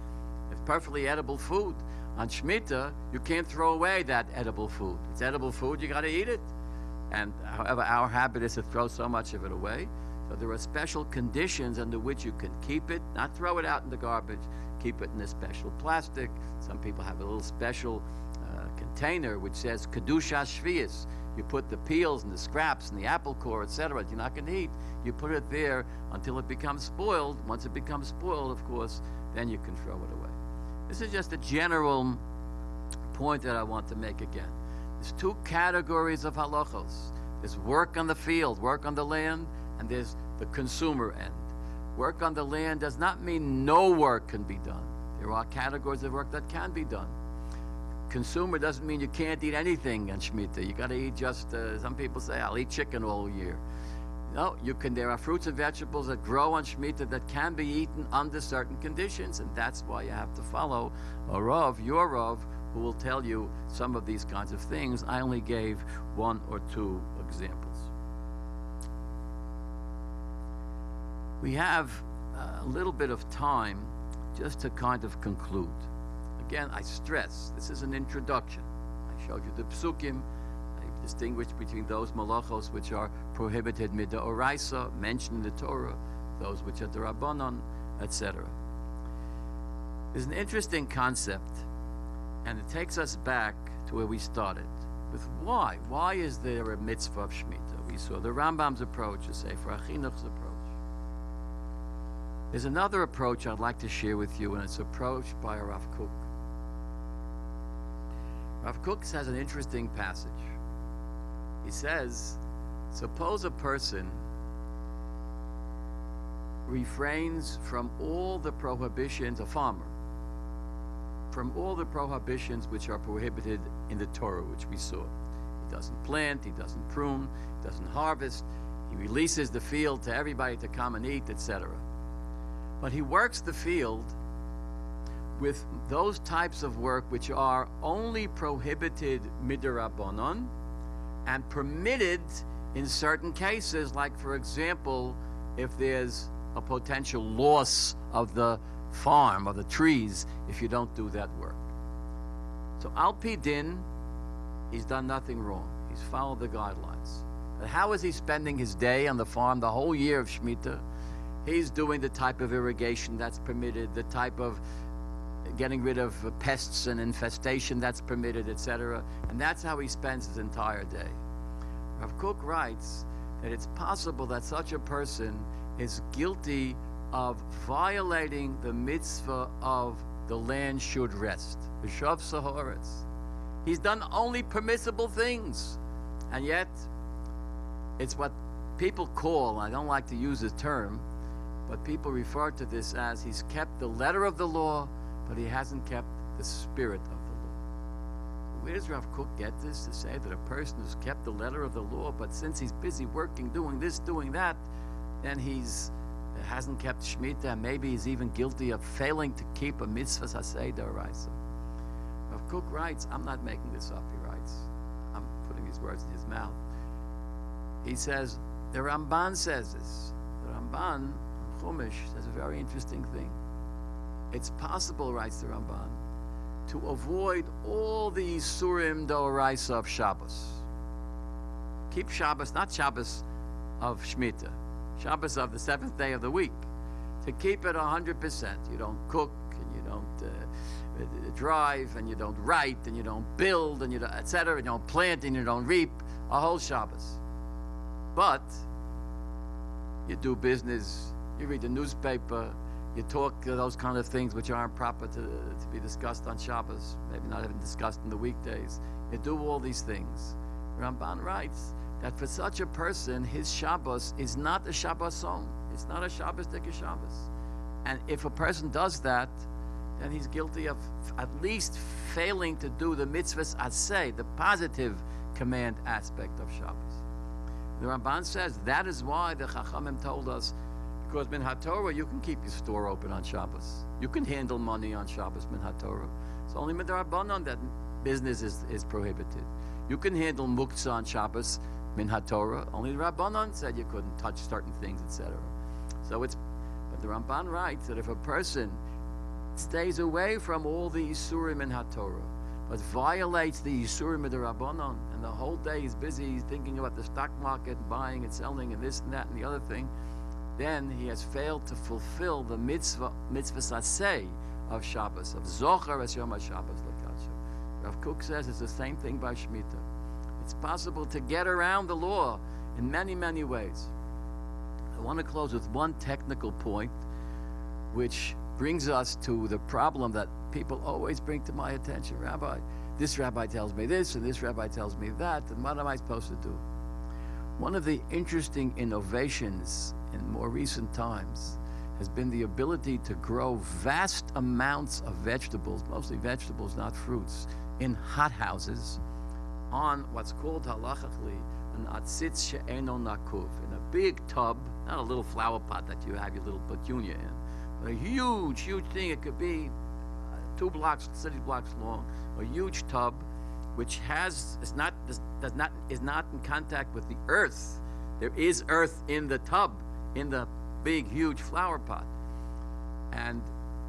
It's perfectly edible food. On Shemitah, you can't throw away that edible food. It's edible food, you got to eat it. And however, our habit is to throw so much of it away. So there are special conditions under which you can keep it, not throw it out in the garbage, keep it in a special plastic. Some people have a little special container which says kedushas shvius. You put the peels and the scraps and the apple core, etc. You're not going to eat. You put it there until it becomes spoiled. Once it becomes spoiled, of course, then you can throw it away. This is just a general point that I want to make again. There's two categories of halachos. There's work on the field, work on the land, and there's the consumer end. Work on the land does not mean no work can be done. There are categories of work that can be done. consumer doesn't mean you can't eat anything on Shemitah. You got to eat just, some people say, I'll eat chicken all year. No, you can. There are fruits and vegetables that grow on Shemitah that can be eaten under certain conditions, and that's why you have to follow a Rav, your Rav, who will tell you some of these kinds of things. I only gave one or two examples. We have a little bit of time just to kind of conclude. Again, I stress, this is an introduction. I showed you the psukim. I distinguished between those malachos which are prohibited midoraisa, mentioned in the Torah, those which are d'Rabbanan, etc. There's an interesting concept, and it takes us back to where we started, with why. Why is there a mitzvah of Shemitah? We saw the Rambam's approach, the Sefer HaChinuch's approach. There's another approach I'd like to share with you, and it's approached by Rav Kook. Rav Kook has an interesting passage. He says, suppose a person refrains from all the prohibitions, a farmer, from all the prohibitions which are prohibited in the Torah, which we saw. He doesn't plant, he doesn't prune, he doesn't harvest, he releases the field to everybody to come and eat, etc. But he works the field with those types of work which are only prohibited midrabanan and permitted in certain cases, like, for example, if there's a potential loss of the farm, of the trees, if you don't do that work. So Al Pi Din, he's done nothing wrong. He's followed the guidelines. But how is he spending his day on the farm the whole year of Shemitah? He's doing the type of irrigation that's permitted, the type of getting rid of pests and infestation that's permitted, etc. And that's how he spends his entire day. Rav Kook writes that it's possible that such a person is guilty of violating the mitzvah of the land should rest. V'shav sahoretz. He's done only permissible things. And yet, it's what people call, I don't like to use the term, but people refer to this as he's kept the letter of the law, but he hasn't kept the spirit of the law. Where does Rav Kook get this, to say that a person who's kept the letter of the law, but since he's busy working, doing this, doing that, then hasn't kept Shemitah, and maybe he's even guilty of failing to keep a mitzvah saseh d'oraisa? Rav Kook writes, I'm not making this up, he writes. I'm putting these words in his mouth. He says, the Ramban says this. The Ramban, Chumash, says a very interesting thing. It's possible, writes the Ramban, to avoid all the Isurim d'oraisa of Shabbos. Keep Shabbos, not Shabbos of Shemitah, Shabbos of the seventh day of the week. To keep it 100%. You don't cook, and you don't drive, and you don't write, and you don't build, and you don't, etc. You don't plant, and you don't reap, a whole Shabbos. But you do business, you read the newspaper, you talk those kind of things which aren't proper to be discussed on Shabbos, maybe not even discussed in the weekdays. You do all these things. Ramban writes that for such a person, his Shabbos is not a Shabbos song. It's not a Shabbos like a Shabbos. And if a person does that, then he's guilty of at least failing to do the mitzvahs aseh, the positive command aspect of Shabbos. The Ramban says that is why the Chachamim told us, because min haTorah, you can keep your store open on Shabbos. You can handle money on Shabbos, min haTorah. It's only min d'Rabbanan that business is prohibited. You can handle muktzah on Shabbos, min haTorah. Only the Rabbanan said you couldn't touch certain things, etc. So but the Ramban writes that if a person stays away from all the Isurim in haTorah, but violates the Yisurim of the Rabbanon, and the whole day he's busy thinking about the stock market, buying and selling, and this and that and the other thing, then he has failed to fulfill the mitzvah saseh of Shabbos, of Zochar es Yom HaShabbos l'kadsho. Rav Kook says it's the same thing by Shemitah. It's possible to get around the law in many, many ways. I want to close with one technical point, which brings us to the problem that people always bring to my attention. Rabbi, this rabbi tells me this, and this rabbi tells me that, and what am I supposed to do? One of the interesting innovations in more recent times has been the ability to grow vast amounts of vegetables, mostly vegetables, not fruits, in hothouses on what's called halachically an atzitz she'eno nakuv, in a big tub, not a little flower pot that you have your little petunia in, but a huge, huge thing. It could be 2 blocks, city blocks long, a huge tub, which is not in contact with the earth. There is earth in the tub, in the big, huge flower pot. And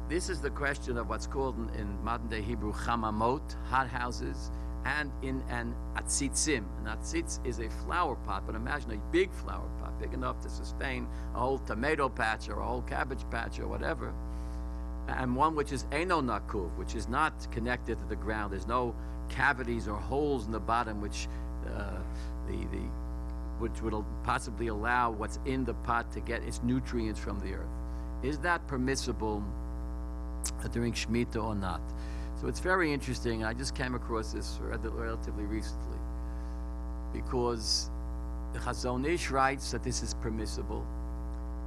this is the question of what's called in modern day Hebrew chamamot, hothouses, and in an atzitzim. An atzitz is a flower pot, but imagine a big flower pot, big enough to sustain a whole tomato patch or a whole cabbage patch or whatever. And one which is eno nakuv, which is not connected to the ground. There's no cavities or holes in the bottom which which would possibly allow what's in the pot to get its nutrients from the earth. Is that permissible during Shemitah or not? So it's very interesting. I just came across this relatively recently, because the Chazon Ish writes that this is permissible.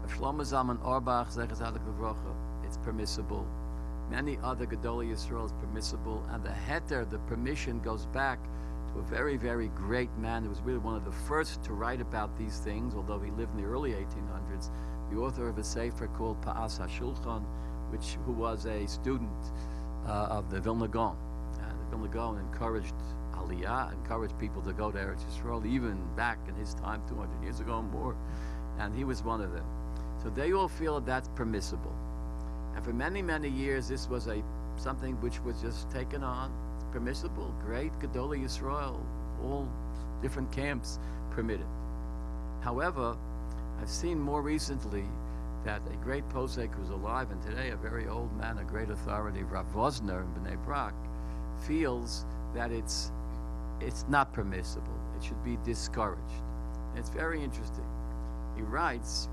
Shlomo Zalman Auerbach, Zecher Tzaddik Livrocha, it's permissible. Many other Gedolei Yisrael is permissible, and the heter, the permission, goes back to a very, very great man who was really one of the first to write about these things, although he lived in the early 1800s, the author of a sefer called Pa'as HaShulchan, who was a student of the Vilna Gaon. And the Vilna Gaon encouraged Aliyah, encouraged people to go to Eretz Yisrael, even back in his time, 200 years ago and more, and he was one of them. So they all feel that that's permissible. And for many, many years, this was something which was just taken on. It's permissible. Great Gedolei Yisrael, all different camps permitted. However, I've seen more recently that a great posek who's alive and today a very old man, a great authority, Rav Wosner in Bnei Brak, feels that it's not permissible. It should be discouraged. And it's very interesting. He writes,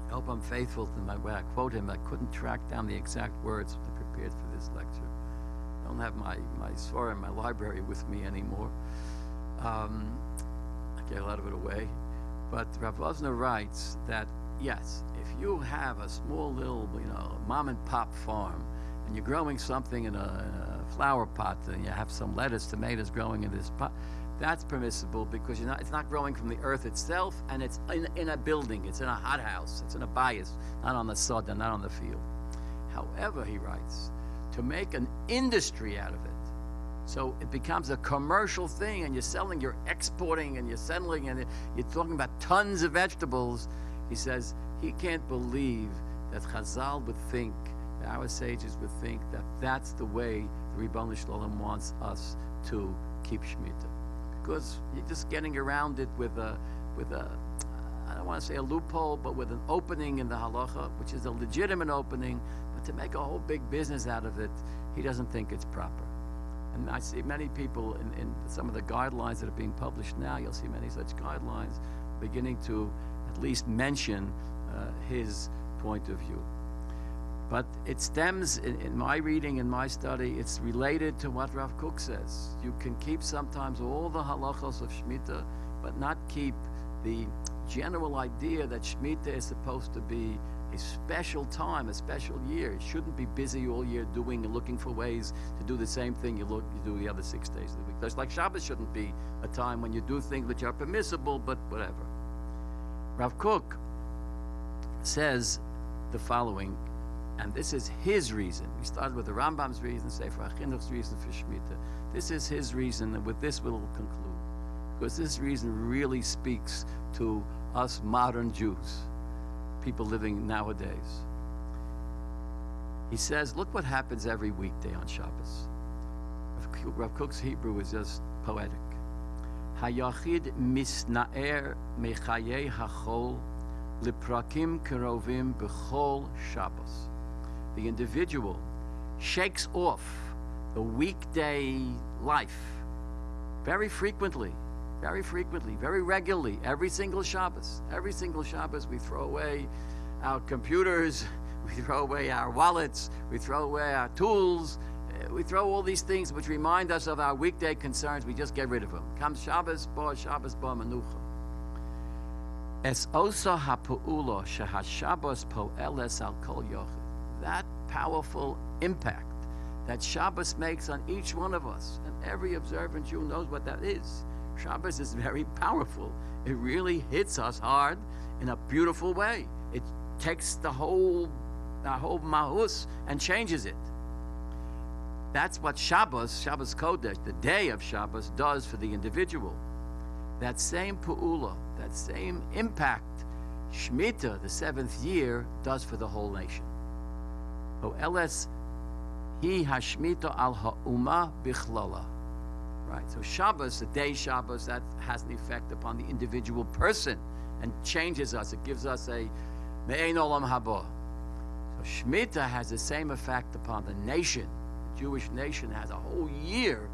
I hope I'm faithful to when I quote him. I couldn't track down the exact words I prepared for this lecture. I don't have my Sforah in my library with me anymore. I gave a lot of it away. But Rav Wosner writes that, yes, if you have a small little, mom and pop farm, and you're growing something in a flower pot, and you have some lettuce, tomatoes growing in this pot, that's permissible, because it's not growing from the earth itself, and it's in a building, it's in a hothouse, it's in a bias, not on the sod and not on the field. However, he writes, to make an industry out of it, so it becomes a commercial thing, and you're exporting, and you're selling, and you're talking about tons of vegetables. He says he can't believe that Chazal would think, that our sages would think, that that's the way the Ribono Shel Olam wants us to keep Shemitah. Because you're just getting around it with a I don't want to say a loophole, but with an opening in the halacha, which is a legitimate opening, but to make a whole big business out of it, he doesn't think it's proper. And I see many people in some of the guidelines that are being published now, you'll see many such guidelines beginning to at least mention his point of view. But it stems, in my reading, in my study, it's related to what Rav Kook says. You can keep sometimes all the halachos of Shemitah, but not keep the general idea that Shemitah is supposed to be a special time, a special year. You shouldn't be busy all year doing and looking for ways to do the same thing you do the other 6 days of the week. Just like Shabbos shouldn't be a time when you do things which are permissible, but whatever. Rav Kook says the following, and this is his reason. We started with the Rambam's reason, Sefer HaChinuch's reason for Shemitah. This is his reason, and with this we'll conclude. Because this reason really speaks to us modern Jews, people living nowadays. He says, look what happens every weekday on Shabbos. Rav Kook's Hebrew is just poetic. Hayachid misna'er mechayei hachol liprakim kerovim b'chol Shabbos. The individual shakes off the weekday life very frequently, very regularly, every single Shabbos. Every single Shabbos we throw away our computers, we throw away our wallets, we throw away our tools, we throw all these things which remind us of our weekday concerns, we just get rid of them. Comes Shabbos, bo menucha. Es osa ha'pu'ulo shehashabbos po'eles al kol yochid. That powerful impact that Shabbos makes on each one of us. And every observant Jew knows what that is. Shabbos is very powerful. It really hits us hard in a beautiful way. It takes the whole mahus and changes it. That's what Shabbos Kodesh, the day of Shabbos, does for the individual. That same pu'ula, that same impact, Shemitah, the 7th year, does for the whole nation. So eles hi hashmita al ha'uma bichlala. Right, so Shabbos, the day Shabbos, that has an effect upon the individual person and changes us. It gives us a me'ein olam haba. So Shemitah has the same effect upon the nation. The Jewish nation has a whole year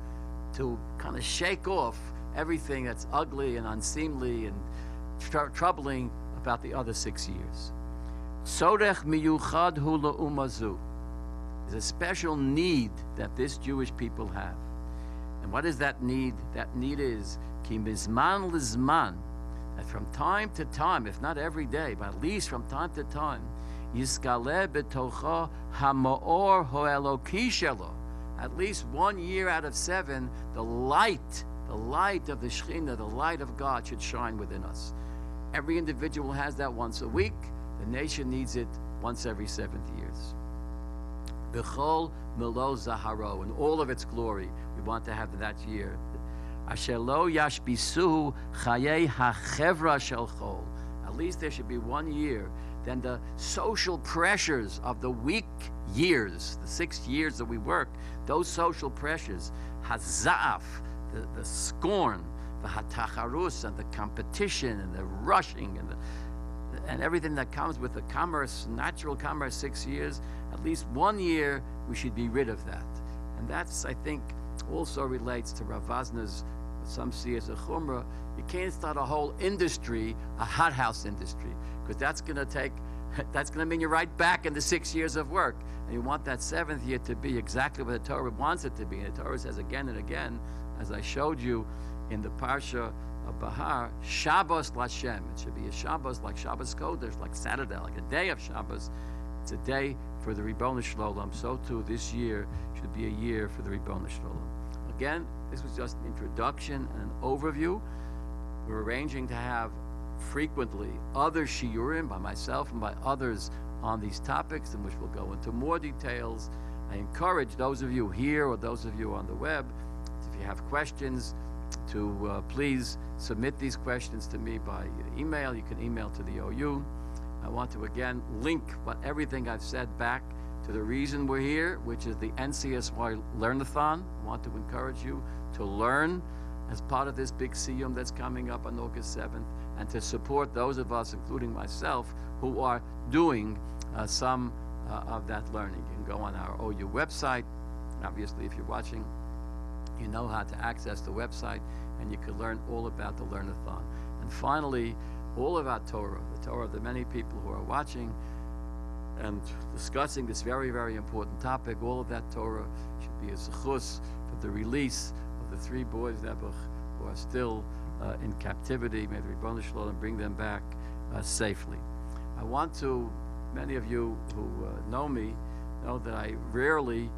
to kind of shake off everything that's ugly and unseemly and troubling about the other 6 years. Tzorech miyuchad hu la'umazu. There's a special need that this Jewish people have. And what is that need? That need is ki mizman lizman, that from time to time, if not every day, but at least from time to time, yiskale betocha ha'ma'or ho'eloki shelo. At least 1 year out of 7, the light of the Shekhinah, the light of God should shine within us. Every individual has that once a week. The nation needs it once every 7 years. B'chol melo zaharo, in all of its glory, we want to have that year. Asher lo yashbisu chayei hachevra shel chol. At least there should be 1 year. Then the social pressures of the weak years, the 6 years that we work, those social pressures, hazaf, the scorn, the hatacharus, and the competition, and the rushing, and everything that comes with the commerce, natural commerce, 6 years, at least 1 year, we should be rid of that. And that's, I think, also relates to Rav Wosner's, what some see as a chumrah. You can't start a whole industry, a hothouse industry, because that's going to mean you're right back in the 6 years of work. And you want that 7th year to be exactly what the Torah wants it to be. And the Torah says again and again, as I showed you in the Parsha of Bahar, Shabbos Lashem. It should be a Shabbos like Shabbos Kodesh, like Saturday, like a day of Shabbos. It's a day for the Ribbono Shel Olam. So too, this year should be a year for the Ribbono Shel Olam. Again, this was just an introduction and an overview. We're arranging to have frequently other shiurim by myself and by others on these topics, in which we'll go into more details. I encourage those of you here or those of you on the web, if you have questions, to please submit these questions to me by email. You can email to the OU. I want to again link everything I've said back to the reason we're here, which is the NCSY Learn-a-Thon. I want to encourage you to learn as part of this big siyum that's coming up on August 7th, and to support those of us, including myself, who are doing some of that learning. You can go on our OU website. Obviously, if you're watching, you know how to access the website, and you can learn all about the Learn-a-Thon. And finally, all of our Torah, the Torah of the many people who are watching and discussing this very, very important topic, all of that Torah should be a zechus for the release of the 3 boys who are still in captivity. May the Ribbono Shel Olam bring them back safely. I want to, many of you who know me, know that I rarely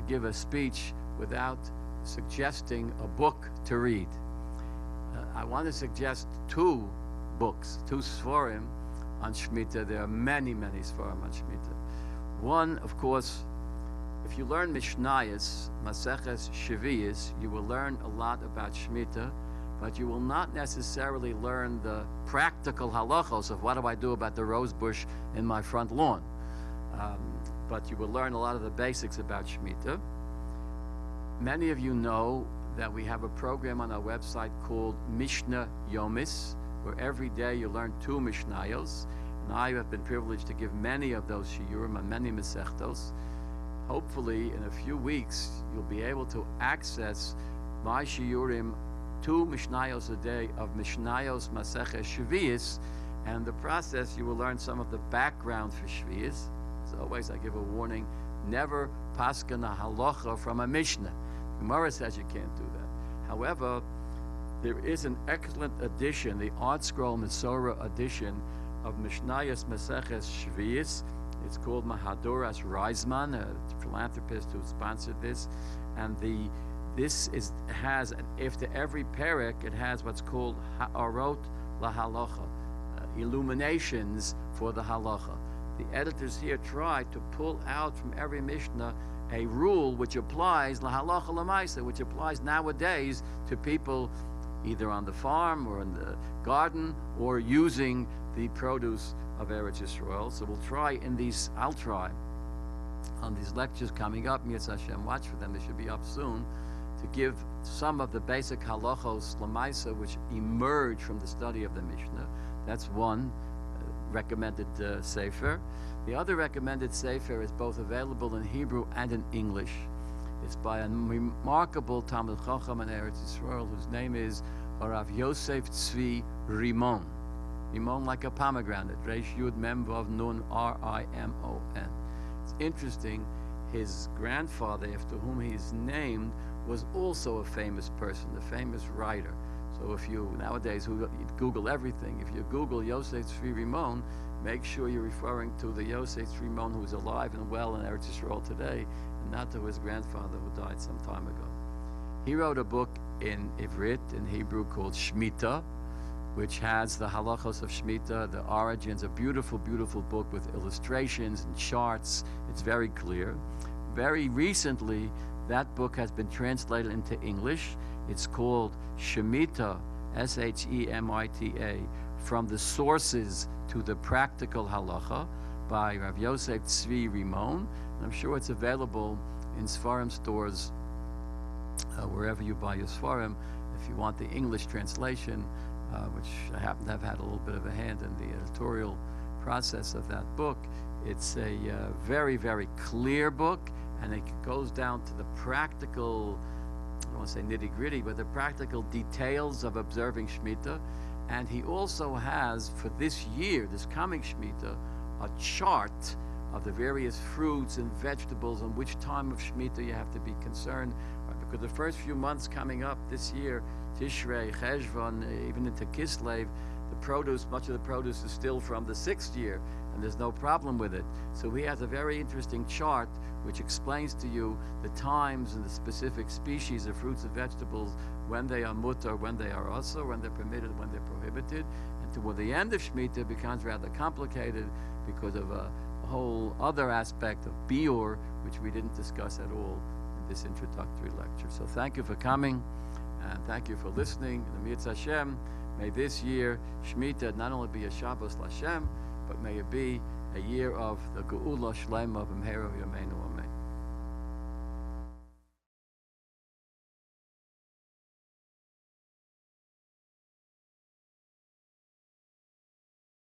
give a speech without suggesting a book to read. I want to suggest 2 books, 2 Sforim on Shemitah. There are many, many Sforim on Shemitah. One, of course, if you learn Mishnayos, Maseches Shvius, you will learn a lot about Shemitah, but you will not necessarily learn the practical halachos of what do I do about the rose bush in my front lawn. But you will learn a lot of the basics about Shemitah. Many of you know that we have a program on our website called Mishnah Yomis, where every day you learn 2 Mishnayos. And I have been privileged to give many of those shiurim and many Masechtos. Hopefully, in a few weeks, you'll be able to access my shiurim, 2 Mishnayos a day of Mishnayos Maseches Shvius, and in the process you will learn some of the background for Shvius. As always, I give a warning: never paskin a halacha from a Mishnah. Gemara says you can't do that. However, there is an excellent edition, the Art Scroll Masorah edition of Mishnayos Maseches Shvius. It's called Mahadoras Reisman, a philanthropist who sponsored this, and after every perek it has what's called Ha'arot LaHalacha, illuminations for the halacha. The editors here tried to pull out from every Mishnah a rule which applies lahalacha lamaisa, which applies nowadays to people either on the farm or in the garden or using the produce of Eretz Yisrael. So I'll try on these lectures coming up, Mirz Hashem, watch for them, they should be up soon, to give some of the basic halachos lamaisa which emerge from the study of the Mishnah. That's one recommended sefer. The other recommended sefer is both available in Hebrew and in English. It's by a remarkable Talmid Chacham in Eretz Yisrael whose name is Rav Yosef Tzvi Rimon. Rimon like a pomegranate. Reish Yud Mem Vav Nun R-I-M-O-N. It's interesting, his grandfather, after whom he is named, was also a famous person, a famous writer. So if you, nowadays, you Google everything. If you Google Yosef Tzvi Rimon, make sure you're referring to the Yosef Tzvi Rimon who is alive and well in Eretz Yisrael today, and not to his grandfather who died some time ago. He wrote a book in Ivrit, in Hebrew, called Shemitah, which has the halachos of Shemitah, the origins, a beautiful, beautiful book with illustrations and charts. It's very clear. Very recently, that book has been translated into English. It's called Shemitah, S-H-E-M-I-T-A, From the Sources to the Practical Halacha, by Rav Yosef Tzvi Rimon. And I'm sure it's available in Sfarim stores, wherever you buy your Sfarim. If you want the English translation, which I happen to have had a little bit of a hand in the editorial process of that book, it's a very, very clear book, and it goes down to the practical, I don't want to say nitty-gritty, but the practical details of observing Shemitah. And he also has, for this year, this coming Shemitah, a chart of the various fruits and vegetables and which time of Shemitah you have to be concerned. Because the first few months coming up this year, Tishrei, Cheshvan, even into Kislev, much of the produce is still from the 6th year, and there's no problem with it. So he has a very interesting chart which explains to you the times and the specific species of fruits and vegetables, when they are mutar, when they are also, when they're permitted, when they're prohibited. And toward the end of Shemitah, it becomes rather complicated because of a whole other aspect of biur, which we didn't discuss at all in this introductory lecture. So thank you for coming, and thank you for listening. And Mirz Hashem, may this year, Shemitah, not only be a Shabbos Lashem, but may it be a year of the Geula Shlema of B'mheira Yameinu Amen.